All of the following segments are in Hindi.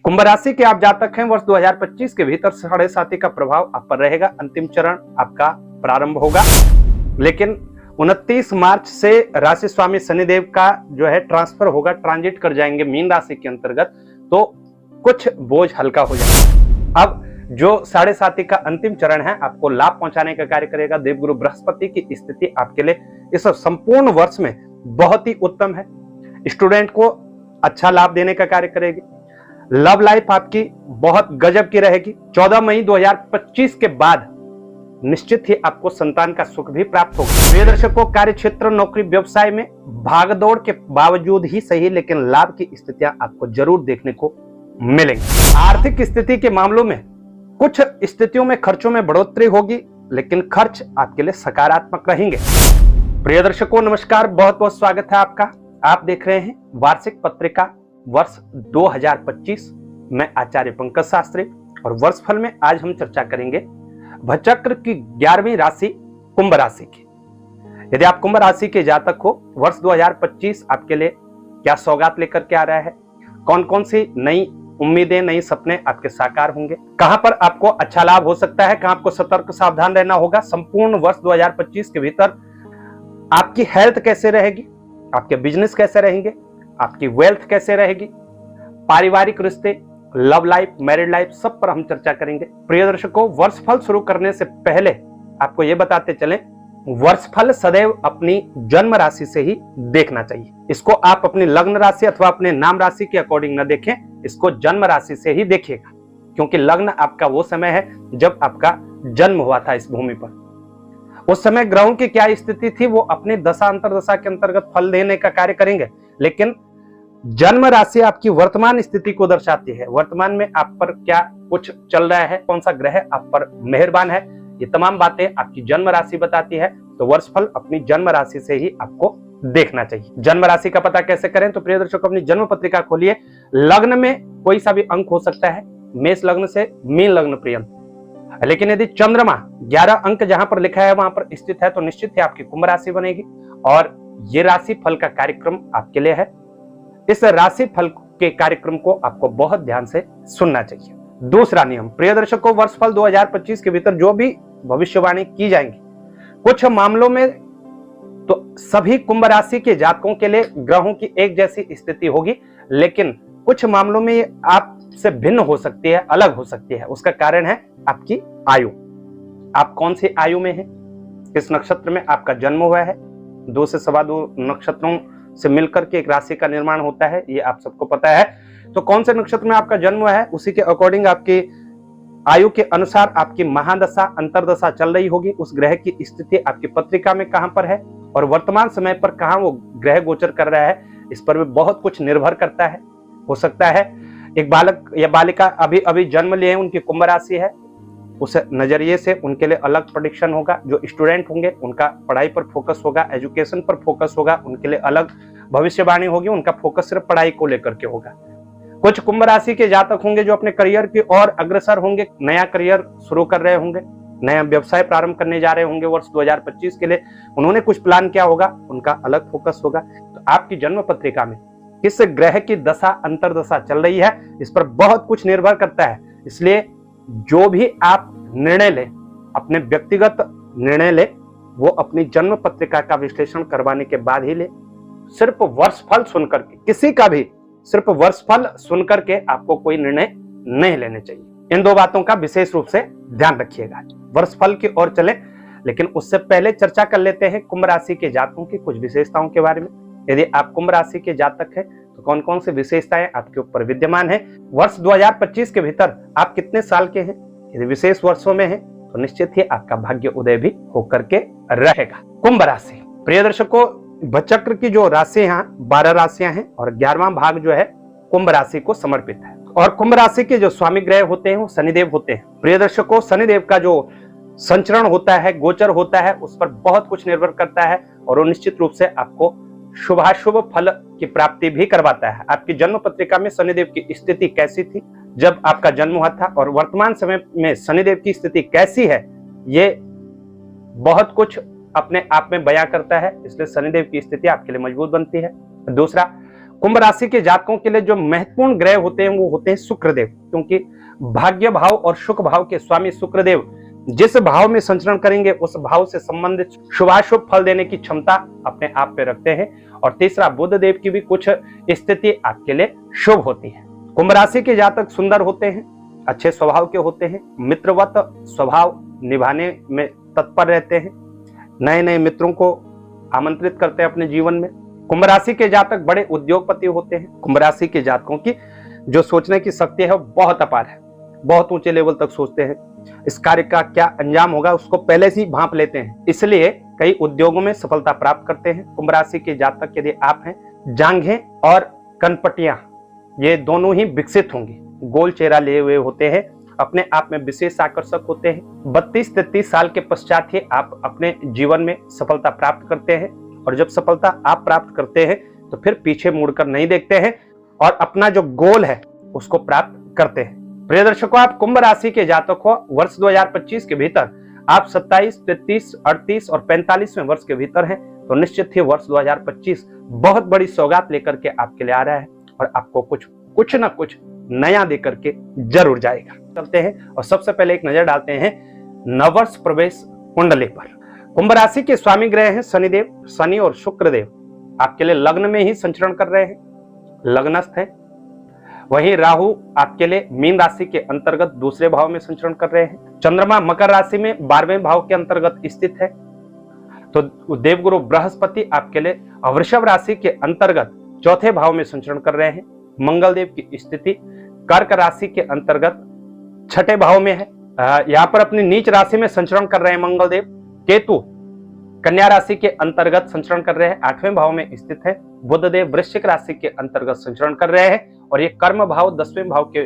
कुंभ राशि के आप जातक हैं, वर्ष 2025 के भीतर 7.5 का प्रभाव आप पर रहेगा। अंतिम चरण आपका प्रारंभ होगा, लेकिन 29 मार्च से राशि स्वामी शनिदेव का जो है ट्रांसफर होगा, ट्रांजिट कर जाएंगे मीन राशि के अंतर्गत, तो कुछ बोझ हल्का हो जाएगा। अब जो 7.5 का अंतिम चरण है आपको लाभ पहुंचाने का कार्य करेगा। देवगुरु बृहस्पति की स्थिति आपके लिए इस संपूर्ण वर्ष में बहुत ही उत्तम है। स्टूडेंट को अच्छा लाभ देने का कार्य करेगी। लव लाइफ आपकी बहुत गजब की रहेगी। 14 मई 2025 के बाद निश्चित ही आपको संतान का सुख भी प्राप्त होगा। प्रिय दर्शकों, कार्य क्षेत्र, नौकरी, व्यवसाय में भागदौड़ के बावजूद ही सही, लेकिन लाभ की स्थितियां आपको जरूर देखने को मिलेंगी। आर्थिक स्थिति के मामलों में कुछ स्थितियों में खर्चों में बढ़ोतरी होगी, लेकिन खर्च आपके लिए सकारात्मक रहेंगे। प्रिय दर्शकों नमस्कार, बहुत बहुत स्वागत है आपका। आप देख रहे हैं वार्षिक पत्रिका वर्ष 2025। मैं आचार्य पंकज शास्त्री, और वर्ष फल में आज हम चर्चा करेंगे भचक्र की 11वीं राशि कुंभ राशि की। यदि आप कुंभ राशि के जातक हो, वर्ष 2025 आपके लिए क्या सौगात लेकर के आ रहा है, कौन कौन सी नई उम्मीदें, नई सपने आपके साकार होंगे, कहां पर आपको अच्छा लाभ हो सकता है, कहां आपको सतर्क सावधान रहना होगा। संपूर्ण वर्ष 2025 के भीतर आपकी हेल्थ कैसे रहेगी, आपके बिजनेस कैसे रहेंगे, आपकी वेल्थ कैसे रहेगी, पारिवारिक रिश्ते, लव लाइफ, मैरिड लाइफ, सब पर हम चर्चा करेंगे। प्रिय दर्शकों, वर्ष फल शुरू करने से पहले आपको यह बताते चलें, वर्ष फल सदैव अपनी जन्म राशि से ही देखना चाहिए। इसको आप अपनी लग्न राशि अथवा अपने नाम राशि के अकॉर्डिंग न देखें, इसको जन्म राशि से ही देखिएगा, क्योंकि लग्न आपका वो समय है जब आपका जन्म हुआ था इस भूमि पर। उस समय ग्रहों की क्या स्थिति थी वो अपने दशा अंतरदशा के अंतर्गत फल देने का कार्य करेंगे, लेकिन जन्म राशि आपकी वर्तमान स्थिति को दर्शाती है। वर्तमान में आप पर क्या कुछ चल रहा है, कौन सा ग्रह आप पर मेहरबान है, ये तमाम बातें आपकी जन्म राशि बताती है। तो वर्ष फल अपनी जन्म राशि से ही आपको देखना चाहिए। जन्म राशि का पता कैसे करें, तो प्रिय दर्शकों अपनी जन्म पत्रिका खोलिए। लग्न में कोई सा भी अंक हो सकता है, मेष लग्न से मीन लग्न पर्यंत, लेकिन यदि चंद्रमा 11 अंक जहां पर लिखा है वहां पर स्थित है, तो निश्चित ही आपकी कुंभ राशि बनेगी। और ये राशि फल का कार्यक्रम आपके लिए है। इस राशि फल के कार्यक्रम को आपको बहुत ध्यान से सुनना चाहिए। दूसरा नियम, प्रिय दर्शकों, वर्ष फल 2025 के भीतर जो भी भविष्यवाणी की जाएंगी, कुछ मामलों में तो सभी कुंभ राशि के जातकों के लिए ग्रहों की एक जैसी स्थिति होगी, लेकिन कुछ मामलों में ये आपसे भिन्न हो सकती है, अलग हो सकती है। उसका कारण है आपकी आयु। आप कौन सी आयु में हैं, किस नक्षत्र में आपका जन्म हुआ है। 2 से 2.25 नक्षत्रों से मिलकर के एक राशि का निर्माण होता है, ये आप सबको पता है। तो कौन से नक्षत्र में आपका जन्म हुआ है, उसी के अकॉर्डिंग आपकी आयु के अनुसार आपकी महादशा अंतरदशा चल रही होगी। उस ग्रह की स्थिति आपकी पत्रिका में कहां पर है और वर्तमान समय पर कहां वो ग्रह गोचर कर रहा है, इस पर भी बहुत कुछ निर्भर करता है। हो सकता है एक बालक या बालिका अभी अभी जन्म लिए, उनकी कुंभ राशि है, उस नजरिए से उनके लिए अलग प्रेडिक्शन होगा। जो स्टूडेंट होंगे उनका पढ़ाई पर फोकस होगा, एजुकेशन पर फोकस होगा, उनके लिए अलग भविष्यवाणी होगी, उनका फोकस सिर्फ पढ़ाई को लेकर के होगा। कुछ कुंभ राशि के जातक होंगे जो अपने करियर की ओर अग्रसर होंगे, नया करियर शुरू कर रहे होंगे, नया व्यवसाय प्रारंभ करने जा रहे होंगे वर्ष 2025 के लिए। उन्होंने कुछ प्लान किया होगा, उनका अलग फोकस होगा। तो आपकी जन्म पत्रिका में किस ग्रह की दशा अंतरदशा चल रही है, इस पर बहुत कुछ निर्भर करता है। इसलिए जो भी आप निर्णय लें, अपने व्यक्तिगत निर्णय लें, वो अपनी जन्म पत्रिका का विश्लेषण करवाने के बाद ही ले। सिर्फ वर्ष फल सुनकर के, किसी का भी सिर्फ वर्ष फल सुनकर के आपको कोई निर्णय नहीं लेने चाहिए। इन 2 बातों का विशेष रूप से ध्यान रखिएगा। वर्ष फल की ओर चले, लेकिन उससे पहले चर्चा कर लेते हैं कुंभ राशि के जातकों की कुछ विशेषताओं के बारे में। यदि आप कुंभ राशि के जातक हैं तो कौन कौन सी विशेषताएं आपके ऊपर विद्यमान है। वर्ष 2025 के भीतर आप कितने साल के हैं, यदि विशेष वर्षों में है तो निश्चित ही आपका भाग्य उदय भी होकर के रहेगा। कुंभ राशि, प्रिय दर्शकों, भचक्र की जो राशियां 12 राशियां हैं और 11वां भाग जो है कुंभ राशि को समर्पित है। और कुंभ राशि के जो स्वामी ग्रह होते हैं वो शनिदेव होते हैं। प्रिय दर्शकों, शनिदेव का जो संचरण होता है, गोचर होता है, उस पर बहुत कुछ निर्भर करता है और वो निश्चित रूप से आपको शुभाशुभ फल की प्राप्ति भी करवाता है। आपकी जन्म पत्रिका में शनिदेव की स्थिति कैसी थी जब आपका जन्म हुआ था और वर्तमान समय में शनिदेव की स्थिति कैसी है, ये बहुत कुछ अपने आप में बयां करता है। इसलिए शनिदेव की स्थिति आपके लिए मजबूत बनती है। दूसरा, कुंभ राशि के जातकों के लिए जो महत्वपूर्ण ग्रह होते हैं वो होते हैं शुक्रदेव, क्योंकि भाग्य भाव और शुभ भाव के स्वामी शुक्रदेव जिस भाव में संचरण करेंगे उस भाव से संबंधित शुभाशुभ फल देने की क्षमता अपने आप पे रखते हैं। और तीसरा, बुध देव की भी कुछ स्थिति आपके लिए शुभ होती है। कुंभ राशि के जातक सुंदर होते हैं, अच्छे स्वभाव के होते हैं, मित्रवत स्वभाव निभाने में तत्पर रहते हैं, नए नए मित्रों को आमंत्रित करते हैं अपने जीवन में। कुंभ राशि के जातक बड़े उद्योगपति होते हैं। कुंभ राशि के जातकों की जो सोचने की शक्ति है वो बहुत अपार है, बहुत ऊंचे लेवल तक सोचते हैं। इस कार्य का क्या अंजाम होगा उसको पहले से ही भांप लेते हैं, इसलिए कई उद्योगों में सफलता प्राप्त करते हैं। कुंभ राशि के जातक यदि आप हैं, जांघें और कनपटियां ये दोनों ही विकसित होंगी, गोल चेहरा लिए हुए होते हैं, अपने आप में विशेष आकर्षक होते हैं। 32 से 30 साल के पश्चात ही आप अपने जीवन में सफलता प्राप्त करते हैं, और जब सफलता आप प्राप्त करते हैं तो फिर पीछे मुड़कर नहीं देखते हैं और अपना जो गोल है उसको प्राप्त करते हैं। प्रिय दर्शकों, आप कुंभ राशि के जातक हो, वर्ष 2025 के भीतर आप 27, 33, 38 और 45वें वर्ष के भीतर हैं, तो निश्चित ही वर्ष 2025 बहुत बड़ी सौगात लेकर के आपके लिए आ रहा है और आपको कुछ ना कुछ नया देकर के जरूर जाएगा। चलते हैं और सबसे पहले एक नजर डालते हैं नववर्ष प्रवेश कुंडली पर। कुंभ राशि के स्वामी ग्रह हैं शनिदेव। शनि और शुक्रदेव आपके लिए लग्न में ही संचरण कर रहे हैं, लग्नस्थ है। वहीं राहु आपके लिए मीन राशि के अंतर्गत दूसरे भाव में संचरण कर रहे हैं। चंद्रमा मकर राशि में 12वें भाव के अंतर्गत स्थित है। तो देवगुरु बृहस्पति आपके लिए वृषभ राशि के अंतर्गत चौथे भाव में संचरण कर रहे हैं। मंगल देव की स्थिति कर्क राशि के अंतर्गत छठे भाव में है। यहाँ पर अपनी नीच राशि में संचरण कर रहे हैं मंगल देव। केतु कन्या राशि के अंतर्गत संचरण कर रहे हैं, 8वें भाव में स्थित है। बुध देव वृश्चिक राशि के अंतर्गत संचरण कर रहे हैं और ये कर्म भाव 10वें भाव के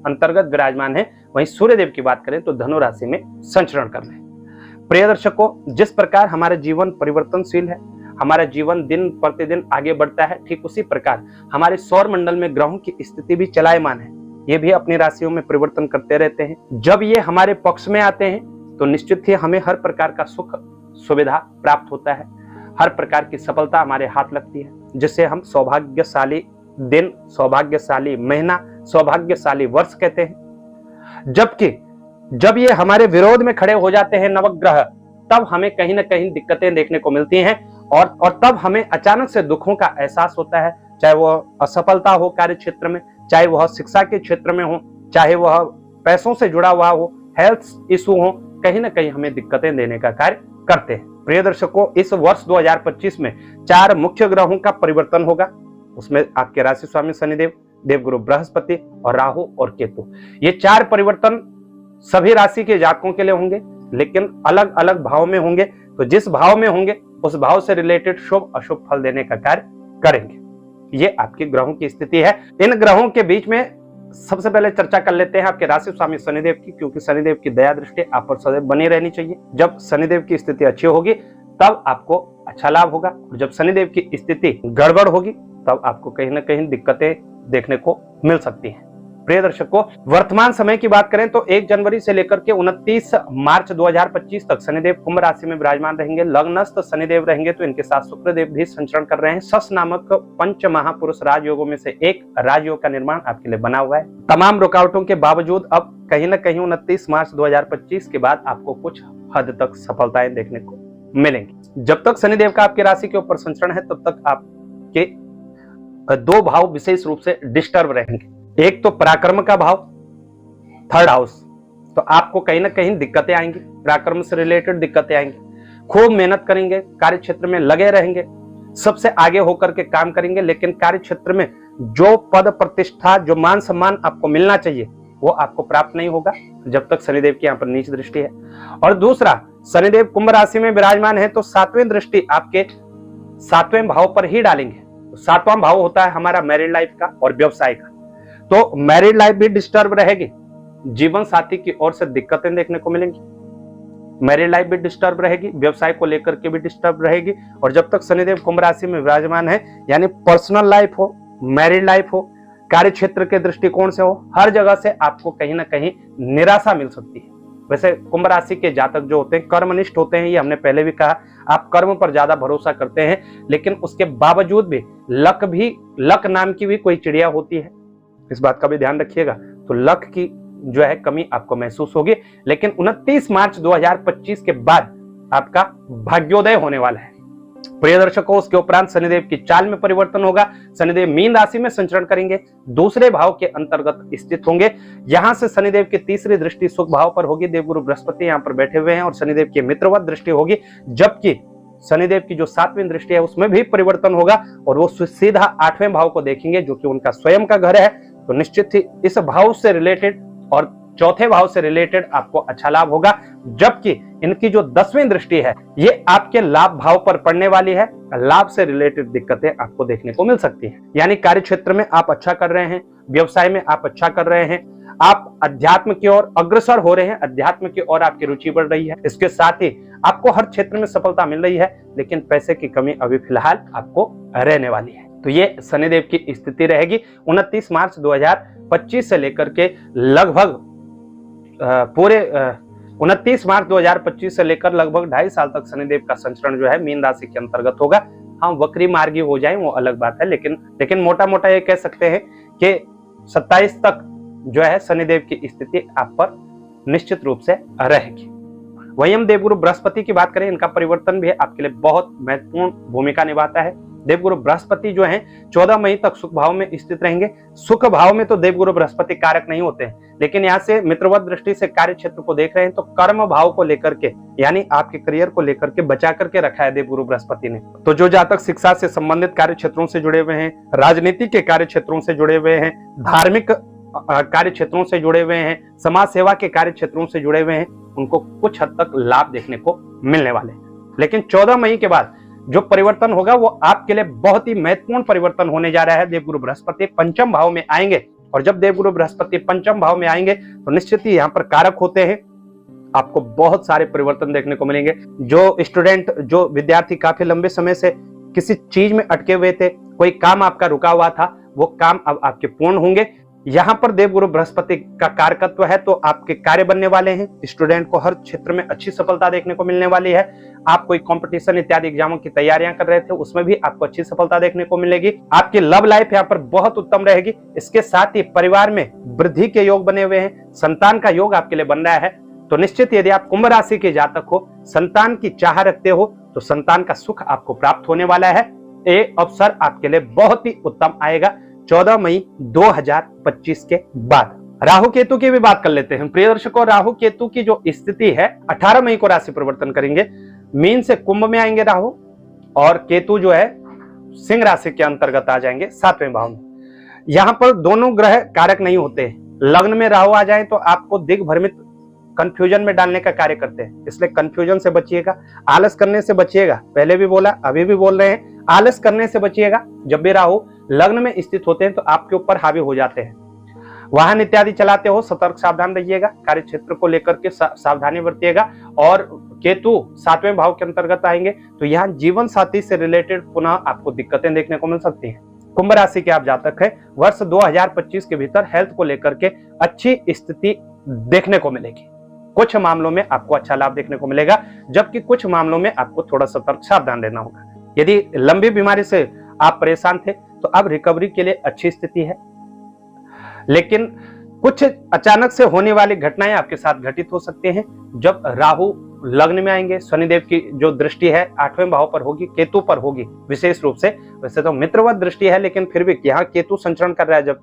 अंतर्गत विराजमान है। वहीं सूर्य देव की बात करें तो धनु राशि में संचरण कर रहे हैं। प्रिय दर्शकों, जिस प्रकार हमारा जीवन परिवर्तनशील है, हमारा जीवन दिन प्रतिदिन आगे बढ़ता है, ठीक उसी प्रकार हमारे सौर मंडल में ग्रहों की स्थिति भी चलायमान है। ये भी अपनी राशियों में परिवर्तन करते रहते हैं। जब ये हमारे पक्ष में आते हैं तो निश्चित ही हमें हर प्रकार का सुख सुविधा प्राप्त होता है, हर प्रकार की सफलता हमारे हाथ लगती है, जिसे हम सौभाग्यशाली दिन, सौभाग्यशाली महीना, सौभाग्यशाली वर्ष कहते हैं। जबकि जब ये हमारे विरोध में खड़े हो जाते हैं नवग्रह, तब हमें कहीं ना कहीं दिक्कतें देखने को मिलती हैं और तब हमें अचानक से दुखों का एहसास होता है, चाहे वह असफलता हो कार्य क्षेत्र में, चाहे वह शिक्षा के क्षेत्र में हो, चाहे वह पैसों से जुड़ा हुआ हो, हेल्थ इशू हो, कहीं ना कहीं हमें दिक्कतें देने का कार्य करते हैं। प्रिय दर्शकों, इस वर्ष 2025 में 4 मुख्य ग्रहों का परिवर्तन होगा। उसमें आपके राशि स्वामी शनिदेव, देवगुरु बृहस्पति और राहु और केतु, ये 4 परिवर्तन सभी राशि के जातकों के लिए होंगे, लेकिन अलग अलग भाव में होंगे। तो जिस भाव में होंगे उस भाव से रिलेटेड शुभ अशुभ फल देने का कार्य करेंगे। ये आपके ग्रहों की स्थिति है। इन ग्रहों के बीच में सबसे पहले चर्चा कर लेते हैं आपके राशि स्वामी शनिदेव की, क्योंकि शनिदेव की दया दृष्टि आप पर सदैव बनी रहनी चाहिए। जब शनिदेव की स्थिति अच्छी होगी तब आपको अच्छा लाभ होगा, और जब शनिदेव की स्थिति गड़बड़ होगी तब आपको कहीं ना कहीं दिक्कतें देखने को मिल सकती हैं। प्रिय दर्शकों, वर्तमान समय की बात करें तो 1 जनवरी से लेकर के 29 मार्च 2025 तक शनिदेव कुंभ राशि में विराजमान रहेंगे। लग्नस्थ शनिदेव रहेंगे, तो इनके साथ शुक्रदेव भी संचरण कर रहे हैं। शश नामक पंच महापुरुष राजयोगों में से एक राजयोग का निर्माण आपके लिए बना हुआ है। तमाम रुकावटों के बावजूद अब कहीं ना कहीं 29 मार्च 2025 के बाद आपको कुछ हद तक सफलताएं देखने को मिलेंगी। जब तक शनिदेव का आपकी राशि के ऊपर संचरण है तब तक आपके 2 भाव विशेष रूप से डिस्टर्ब रहेंगे। एक तो पराक्रम का भाव, 3rd हाउस, तो आपको कहीं ना कहीं दिक्कतें आएंगी, पराक्रम से रिलेटेड दिक्कतें आएंगी। खूब मेहनत करेंगे, कार्य क्षेत्र में लगे रहेंगे, सबसे आगे होकर के काम करेंगे, लेकिन कार्य क्षेत्र में जो पद प्रतिष्ठा, जो मान सम्मान आपको मिलना चाहिए वो आपको प्राप्त नहीं होगा जब तक शनिदेव की यहाँ पर नीच दृष्टि है। और दूसरा, शनिदेव कुंभ राशि में विराजमान है तो 7वें दृष्टि आपके 7वें भाव पर ही डालेंगे। 7वां भाव होता है हमारा मैरिड लाइफ का और व्यवसाय का, तो मैरिड लाइफ भी डिस्टर्ब रहेगी, जीवन साथी की ओर से दिक्कतें देखने को मिलेंगी। मैरिड लाइफ भी डिस्टर्ब रहेगी, व्यवसाय को लेकर के भी डिस्टर्ब रहेगी। और जब तक शनिदेव कुंभ राशि में विराजमान है, यानी पर्सनल लाइफ हो, मैरिड लाइफ हो, कार्य क्षेत्र के दृष्टिकोण से हो, हर जगह से आपको कहीं ना कहीं निराशा मिल सकती है। वैसे कुंभ राशि के जातक जो होते हैं कर्मनिष्ठ होते हैं, ये हमने पहले भी कहा, आप कर्म पर ज्यादा भरोसा करते हैं, लेकिन उसके बावजूद भी लक नाम की भी कोई चिड़िया होती है, इस बात का भी ध्यान रखिएगा। तो लक की जो है कमी आपको महसूस होगी, लेकिन 29 मार्च 2025 के बाद आपका भाग्योदय होने वाला है। प्रिय दर्शकों, उसके उपरांत शनिदेव की चाल में परिवर्तन होगा। शनिदेव मीन राशि में संचरण करेंगे, दूसरे भाव के अंतर्गत स्थित होंगे। यहां से शनिदेव की तीसरी दृष्टि सुख भाव पर होगी, देवगुरु बृहस्पति यहां पर बैठे हुए हैं, और शनिदेव की मित्रवत दृष्टि होगी। जबकि शनिदेव की जो 7वीं दृष्टि है उसमें भी परिवर्तन होगा, और वो सीधा 8वें भाव को देखेंगे, जो कि उनका स्वयं का घर है। तो निश्चित ही इस भाव से रिलेटेड और चौथे भाव से रिलेटेड आपको अच्छा लाभ होगा। जबकि इनकी जो 10वीं दृष्टि है ये आपके लाभ भाव पर पड़ने वाली है, लाभ से रिलेटेड दिक्कतें आपको देखने को मिल सकती हैं। यानी कार्य क्षेत्र में आप अच्छा कर रहे हैं, व्यवसाय में आप अच्छा कर रहे हैं, आप अध्यात्म की ओर अग्रसर हो रहे हैं, अध्यात्म की ओर आपकी रुचि बढ़ रही है। इसके साथ ही आपको हर क्षेत्र में सफलता मिल रही है, लेकिन पैसे की कमी अभी फिलहाल आपको रहने वाली है। तो ये शनिदेव की स्थिति रहेगी 29 मार्च 2025 से लेकर के लगभग पूरे 29 मार्च 2025 से लेकर लगभग 2.5 साल तक शनिदेव का संचरण जो है मीन राशि के अंतर्गत होगा। हाँ, वक्री मार्गी हो जाए वो अलग बात है, लेकिन मोटा मोटा ये कह सकते हैं कि 27 तक जो है शनिदेव की स्थिति आप पर निश्चित रूप से रहेगी। वहीं हम देवगुरु बृहस्पति की बात करें, इनका परिवर्तन भी आपके लिए बहुत महत्वपूर्ण भूमिका निभाता है। देवगुरु बृहस्पति जो हैं 14 मई तक सुख भाव में स्थित रहेंगे। सुख भाव में तो देवगुरु बृहस्पति कारक नहीं होते हैं, लेकिन यहाँ से मित्रवत दृष्टि से कार्य क्षेत्र को देख रहे हैं, तो कर्म भाव को लेकर के यानी आपके करियर को लेकर के बचा करके रखा है देवगुरु बृहस्पति ने। तो जो जातक शिक्षा से संबंधित कार्य क्षेत्रों से जुड़े हुए हैं, राजनीति के कार्य क्षेत्रों से जुड़े हुए हैं, धार्मिक कार्य क्षेत्रों से जुड़े हुए हैं, समाज सेवा के कार्य क्षेत्रों से जुड़े हुए हैं, उनको कुछ हद तक लाभ देखने को मिलने वाले हैं। लेकिन 14 मई के बाद जो परिवर्तन होगा वो आपके लिए बहुत ही महत्वपूर्ण परिवर्तन होने जा रहा है। देवगुरु बृहस्पति पंचम भाव में आएंगे, और जब देवगुरु बृहस्पति पंचम भाव में आएंगे तो निश्चित ही यहाँ पर कारक होते हैं, आपको बहुत सारे परिवर्तन देखने को मिलेंगे। जो स्टूडेंट, जो विद्यार्थी काफी लंबे समय से किसी चीज में अटके हुए थे, कोई काम आपका रुका हुआ था, वो काम अब आपके पूर्ण होंगे। यहाँ पर देवगुरु बृहस्पति का कारकत्व है, तो आपके कार्य बनने वाले हैं। स्टूडेंट को हर क्षेत्र में अच्छी सफलता देखने को मिलने वाली है। आप कोई कंपटीशन इत्यादि एग्जामों की तैयारियां कर रहे थे, उसमें भी आपको अच्छी सफलता देखने को मिलेगी। आपकी लव लाइफ यहाँ पर बहुत उत्तम रहेगी। इसके साथ ही परिवार में वृद्धि के योग बने हुए हैं, संतान का योग आपके लिए बन रहा है। तो निश्चित यदि आप कुंभ राशि के जातक हो, संतान की चाह रखते हो, तो संतान का सुख आपको प्राप्त होने वाला है। ये अवसर आपके लिए बहुत ही उत्तम आएगा 14 मई 2025 के बाद। राहु केतु की भी बात कर लेते हैं। प्रिय दर्शकों, राहु केतु की जो स्थिति है 18 मई को राशि परिवर्तन करेंगे। मीन से कुंभ में आएंगे राहु, और केतु जो है सिंह राशि के अंतर्गत आ जाएंगे 7वें भाव में। यहां पर दोनों ग्रह कारक नहीं होते। लग्न में राहु आ जाए तो आपको दिग्भ्रमित कंफ्यूजन में डालने का कार्य करते हैं, इसलिए कंफ्यूजन से बचिएगा, आलस करने से बचिएगा। पहले भी बोला, अभी भी बोल रहे हैं, आलस करने से बचिएगा। जब भी राहु लग्न में स्थित होते हैं तो आपके ऊपर हावी हो जाते हैं। वाहन इत्यादि चलाते हो, सतर्क सावधान रहिएगा, कार्य क्षेत्र को लेकर के सावधानी बरतिएगा। और केतु 7वें भाव के अंतर्गत आएंगे तो यहाँ जीवन साथी से रिलेटेड पुनः आपको दिक्कतें देखने को मिल सकती हैं। कुंभ राशि के आप जातक हैं, वर्ष 2025 के भीतर हेल्थ को लेकर के अच्छी स्थिति देखने को मिलेगी। कुछ मामलों में आपको अच्छा लाभ देखने को मिलेगा, जबकि कुछ मामलों में आपको थोड़ा सतर्क सावधान रहना होगा। यदि लंबी बीमारी से आप परेशान थे तो अब रिकवरी के लिए अच्छी स्थिति है, लेकिन कुछ अचानक से होने वाली घटनाएं आपके साथ घटित हो सकते हैं। जब राहु लग्न में आएंगे, शनिदेव की जो दृष्टि है 8वें भाव पर होगी, केतु पर होगी विशेष रूप से। वैसे तो मित्रवत दृष्टि है, लेकिन फिर भी यहाँ केतु संचरण कर रहा है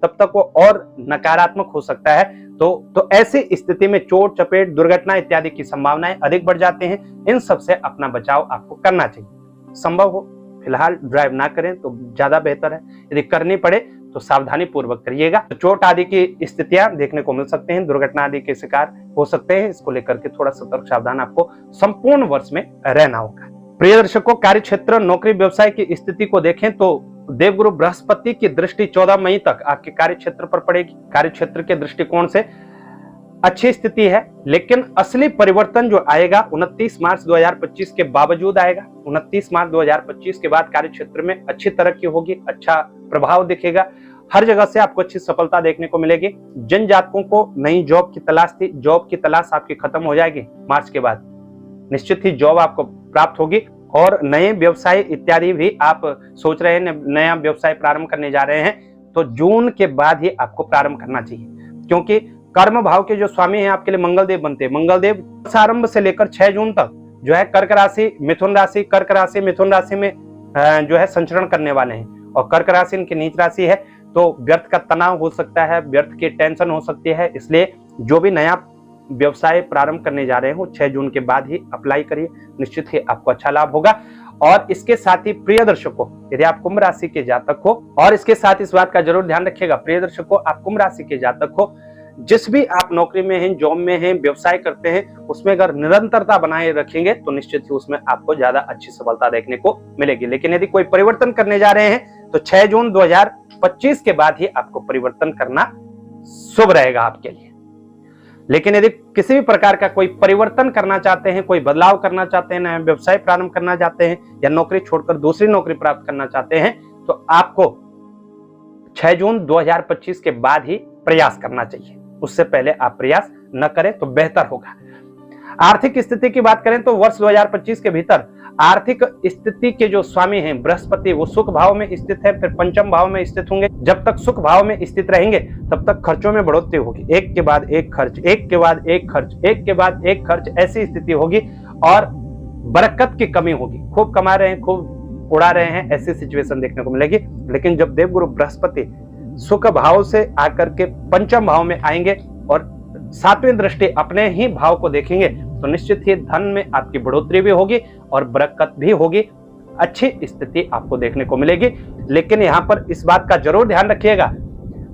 तब तक वो और नकारात्मक हो सकता है। तो ऐसी स्थिति में चोट चपेट, दुर्घटना इत्यादि की संभावनाएं अधिक बढ़ जाते हैं। इन सब से अपना बचाव आपको करना चाहिए। संभव हो फिलहाल ड्राइव ना करें तो ज्यादा बेहतर है, यदि करनी पड़े तो सावधानी पूर्वक करिएगा। तो चोट आदि की स्थितियां देखने को मिल सकते हैं, दुर्घटना आदि के शिकार हो सकते हैं। इसको लेकर के थोड़ा सतर्क सावधान आपको संपूर्ण वर्ष में रहना होगा। प्रिय दर्शकों, कार्य क्षेत्र, नौकरी, व्यवसाय की स्थिति को देखें तो देवगुरु बृहस्पति की दृष्टि 14 मई तक आपके कार्य क्षेत्र पर पड़ेगी। कार्य क्षेत्र के दृष्टिकोण से अच्छी स्थिति है, लेकिन असली परिवर्तन जो आएगा 29 मार्च 2025 के बावजूद आएगा। 29 मार्च 2025 के बाद कार्य क्षेत्र में अच्छी तरक्की होगी, अच्छा प्रभाव दिखेगा। हर जगह से आपको अच्छी सफलता देखने को मिलेगी। जिन जातकों को नई जॉब की तलाश थी, जॉब की तलाश आपकी खत्म हो जाएगी मार्च के बाद, निश्चित ही जॉब आपको प्राप्त होगी। और नए व्यवसाय इत्यादि भी आप सोच रहे हैं, नया व्यवसाय प्रारंभ करने जा रहे हैं, तो जून के बाद ही आपको प्रारंभ करना चाहिए, क्योंकि कर्म भाव के जो स्वामी हैं आपके लिए मंगलदेव बनते हैं। मंगलदेव आरंभ से लेकर 6 जून तक जो है कर्क राशि, मिथुन राशि, कर्क राशि, मिथुन राशि में जो है संचरण करने वाले हैं। और कर्क राशि इनकी नीच राशि है, तो व्यर्थ का तनाव हो सकता है, व्यर्थ की टेंशन हो सकती है। इसलिए जो भी नया व्यवसाय प्रारंभ करने जा रहे हो 6 जून के बाद ही अप्लाई करिए, निश्चित ही आपको अच्छा लाभ होगा। और इसके साथ ही प्रिय दर्शकों, यदि आप कुंभ राशि के जातक हो, और इसके साथ इस बात का जरूर ध्यान रखिएगा प्रिय दर्शकों, आप कुंभ राशि के जातक हो, जिस भी आप नौकरी में हैं, जॉब में हैं, व्यवसाय करते हैं, उसमें अगर निरंतरता बनाए रखेंगे तो निश्चित ही उसमें आपको ज्यादा अच्छी सफलता देखने को मिलेगी। लेकिन यदि कोई परिवर्तन करने जा रहे हैं तो 6 जून 2025 के बाद ही आपको परिवर्तन करना शुभ रहेगा आपके लिए। लेकिन यदि किसी भी प्रकार का कोई परिवर्तन करना चाहते हैं, कोई बदलाव करना चाहते हैं, नया व्यवसाय प्रारंभ करना चाहते हैं, या नौकरी छोड़कर दूसरी नौकरी प्राप्त करना चाहते हैं, तो आपको 6 जून 2025 के बाद ही प्रयास करना चाहिए। उससे पहले आप प्रयास न करें तो बेहतर होगा। आर्थिक स्थिति की बात करें तो वर्ष 2025 के भीतर आर्थिक स्थिति के जो स्वामी हैं बृहस्पति, वो सुख भाव में स्थित है, फिर पंचम भाव में स्थित होंगे। जब तक सुख भाव में स्थित रहेंगे तब तक खर्चों में बढ़ोतरी होगी, एक के बाद एक खर्च, एक के बाद एक खर्च, एक के बाद एक खर्च, ऐसी स्थिति होगी। और बरकत की कमी होगी, खूब कमा रहे हैं, खूब उड़ा रहे हैं, ऐसी सिचुएशन देखने को मिलेगी। लेकिन जब देवगुरु बृहस्पति सुख भाव से आकर के पंचम भाव में आएंगे और 7वीं दृष्टि अपने ही भाव को देखेंगे, तो निश्चित ही धन में आपकी बढ़ोतरी भी होगी और बरकत भी होगी, अच्छी स्थिति आपको देखने को मिलेगी। लेकिन यहाँ पर इस बात का जरूर ध्यान रखिएगा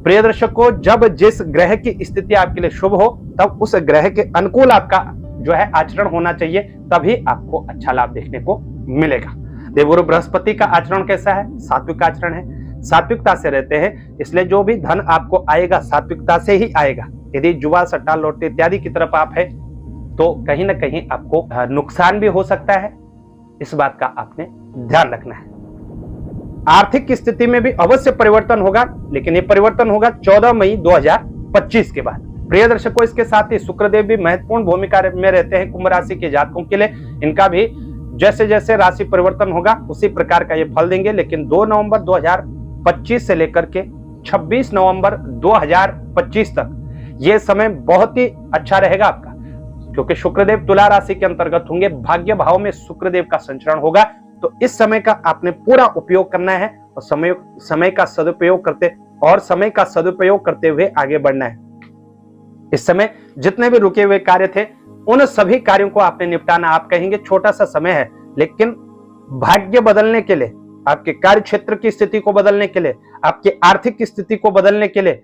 प्रिय दर्शकों, जब जिस ग्रह की स्थिति आपके लिए शुभ हो तब उस ग्रह के अनुकूल आपका जो है आचरण होना चाहिए, तभी आपको अच्छा लाभ देखने को मिलेगा। देवगुरु बृहस्पति का आचरण कैसा है? सात्विक आचरण है, सात्विकता से रहते हैं, इसलिए जो भी धन आपको आएगा सात्विकता से ही आएगा। यदि जुआ, सट्टा, लॉटरी इत्यादि की तरफ आप है तो कहीं ना कहीं आपको नुकसान भी हो सकता है, इस बात का आपने ध्यान रखना है। आर्थिक स्थिति में भी अवश्य परिवर्तन होगा, लेकिन ये परिवर्तन होगा 14 मई 2025 के बाद। प्रिय दर्शकों, इसके साथ ही शुक्रदेव भी महत्वपूर्ण भूमिका में रहते हैं कुंभ राशि के जातकों के लिए। इनका भी जैसे जैसे राशि परिवर्तन होगा उसी प्रकार का ये फल देंगे। लेकिन 2 नवंबर 2025 से लेकर के 26 नवंबर 2025 तक ये समय बहुत ही अच्छा रहेगा आपका, क्योंकि शुक्रदेव तुला राशि के अंतर्गत होंगे, भाग्य भाव में शुक्रदेव का संचरण होगा। तो इस समय का आपने पूरा उपयोग करना है और समय का सदुपयोग करते हुए आगे बढ़ना है। इस समय जितने भी रुके हुए कार्य थे उन सभी कार्यों को आपने निपटाना। आप कहेंगे छोटा सा समय है, लेकिन भाग्य बदलने के लिए, आपके कार्य क्षेत्र की स्थिति को बदलने के लिए, आपकी आर्थिक स्थिति को बदलने के लिए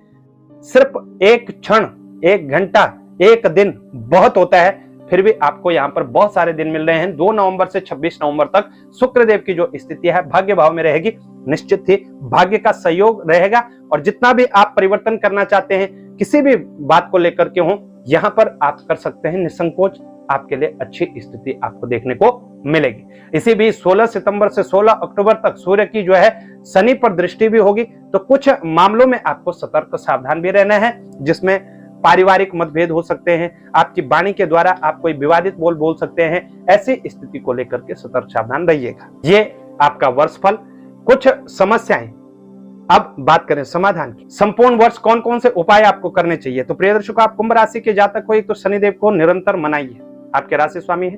सिर्फ एक क्षण, 1 घंटा, 1 दिन बहुत होता है। फिर भी आपको यहाँ पर बहुत सारे दिन मिल रहे हैं। 2 नवंबर से 26 नवंबर तक शुक्रदेव की जो स्थिति है भाग्य भाव में रहेगी, निश्चित ही भाग्य का सहयोग रहेगा। और जितना भी आप परिवर्तन करना चाहते हैं, किसी भी बात को लेकर के हो, यहाँ पर आप कर सकते हैं निसंकोच, आपके लिए अच्छी स्थिति आपको देखने को मिलेगी। इसी भी 16 सितंबर से 16 अक्टूबर तक सूर्य की जो है शनि पर दृष्टि भी होगी, तो कुछ मामलों में आपको सतर्क सावधान भी रहना है, जिसमें पारिवारिक मतभेद हो सकते हैं, आपकी वाणी के द्वारा आप कोई विवादित बोल सकते हैं। ऐसी स्थिति को लेकर के सतर्क सावधान रहिएगा। ये आपका वर्षफल, कुछ समस्याएं। अब बात करें समाधान की। संपूर्ण वर्ष कौन कौन से उपाय आपको करने चाहिए? तो प्रिय दर्शकों, आप कुंभ राशि के जातक हो, एक तो शनिदेव को निरंतर मनाइए, आपके राशि स्वामी है,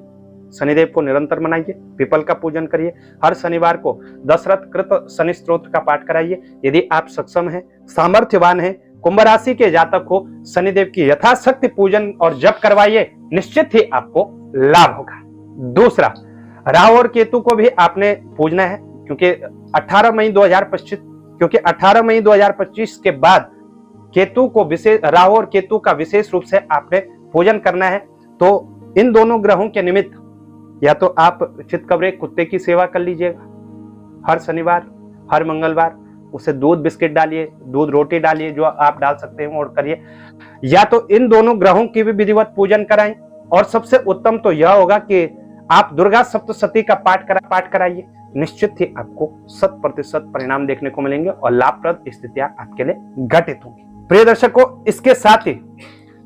शनिदेव को निरंतर मनाइए, पीपल का पूजन करिए, हर शनिवार को दशरथ कृत शनि स्तोत्र का पाठ कराइए। यदि आप सक्षम हैं, सामर्थ्यवान हैं, कुंभ राशि के जातक हो, शनिदेव की यथाशक्ति पूजन और जप करवाइए, निश्चित ही आपको लाभ होगा। दूसरा, राहु और केतु को भी आपने पूजना है, क्योंकि 18 मई 2025 के बाद केतु को विशेष, राहु और केतु का विशेष रूप से आपने पूजन करना है। तो इन दोनों ग्रहों के निमित्त या तो आप चितकबरे कुत्ते की सेवा कर लीजिएगा, हर शनिवार, हर मंगलवार उसे दूध बिस्किट डालिए, दूध रोटी डालिए, जो आप डाल सकते हैं और करिए, या तो इन दोनों ग्रहों की भी विधिवत पूजन कराएं। और सबसे उत्तम तो यह होगा कि आप दुर्गा सप्तशती का पाठ कराइए, निश्चित ही आपको 100% परिणाम देखने को मिलेंगे और लाभप्रद स्थितियां आपके लिए घटित होंगी। प्रिय दर्शकों, इसके साथ ही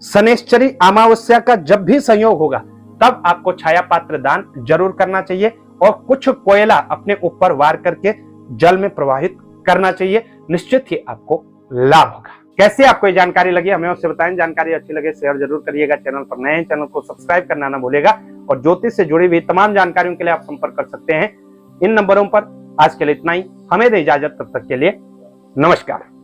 शनैश्चरी अमावस्या का जब भी संयोग होगा तब आपको छाया पात्र दान जरूर करना चाहिए और कुछ कोयला अपने ऊपर वार करके जल में प्रवाहित करना चाहिए। निश्चित ही आपको लाभ होगा। कैसे आपको ये जानकारी लगी हमें उससे बताएं। जानकारी अच्छी लगे शेयर जरूर करिएगा। चैनल पर नए हैं, चैनल को सब्सक्राइब करना ना भूलेगा और ज्योतिष से जुड़ी हुई तमाम जानकारियों के लिए आप संपर्क कर सकते हैं इन नंबरों पर। आज के लिए इतना ही, हमें दे इजाजत, तब तक के लिए नमस्कार।